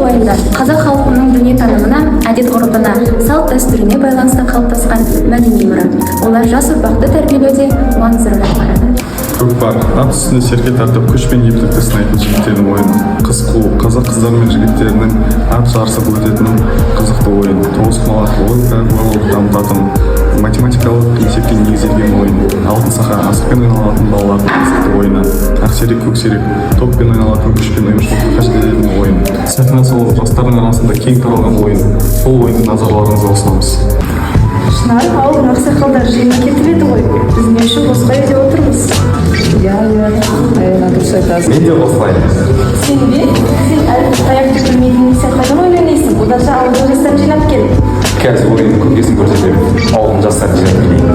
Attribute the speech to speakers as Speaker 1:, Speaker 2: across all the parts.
Speaker 1: оюндар қазақ халқының дүниетанымына, әдет-ғұрпына, салт-дәстүріне байланысты қалыптасқан мәдени мұра. Олар жас ұрпақты тәрбиелеуде маңызды рөл атқарады.
Speaker 2: Көкпар, ат үстінде серке тартып күш пен ептілікті сынайтын жігіттердің ойыны. Қыз қуу, қазақ қыздары мен жігіттерінің ат жарысып өтетін қызықты ойын. Тоғызқұмалақ логикалық дамытатын, математикалық есепке негізделген ойын. Алтын сақа, асықпен ойналатын балалардың қызықты ойыны. Ақсерек, көксерек, топпен ойналатын күш пен ұйымшылықты қажет ойын. Сәтіна сол жастардың арасында кең таралған ойын. Сол ойынды назарларыңызға ұсынамыз.
Speaker 1: Шынар, ауыл ақсақалдар жиынға кетіп еді ғой. Біз не үшін босқа үйде отырмыз?
Speaker 3: Аяна дұрыс айтасың.
Speaker 2: Мен де қосылайын.
Speaker 1: Сен бе? Сен әлі аяқты білмейтін сәтпайдан ойланайсың. Оданша ауылдың жастарын жинап кел.
Speaker 2: Қазір ойынның көкесін көрсетемін. Ауылдың жастарын жинап келейін.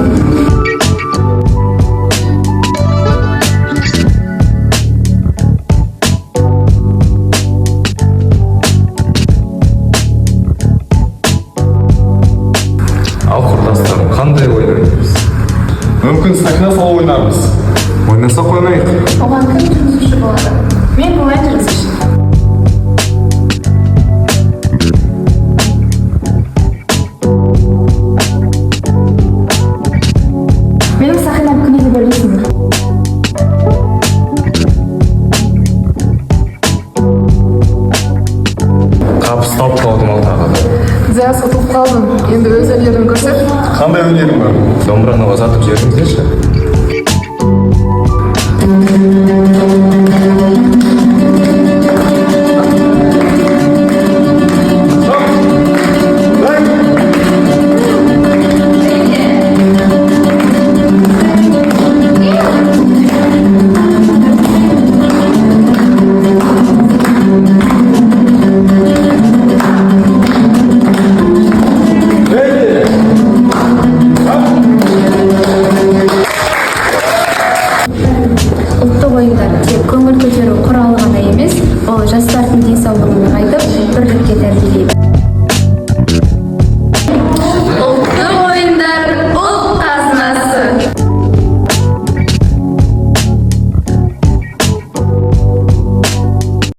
Speaker 2: Ал құрдастарым, қандай ойнаймыз? Мүмкін сақина салып ойнармыз. Ойнасақ ойнайық.
Speaker 1: Оған кім жүргізуші болады? Мен болайын жүргізуші. Менің сақинам күнеге бөлесіңдер.
Speaker 2: Қапыс тауып қалдым алтағы.
Speaker 3: Зәс ұтылып қалдым. Енді өз өнерін көрсет.
Speaker 2: Қандай өнерің бар?
Speaker 3: Домбыраны ұзатып жіберіңіздерші.
Speaker 1: Ұлттық ойындар тек көңіл көтеру құралы ғана емес, ол жастардың денсаулығын нығайтып,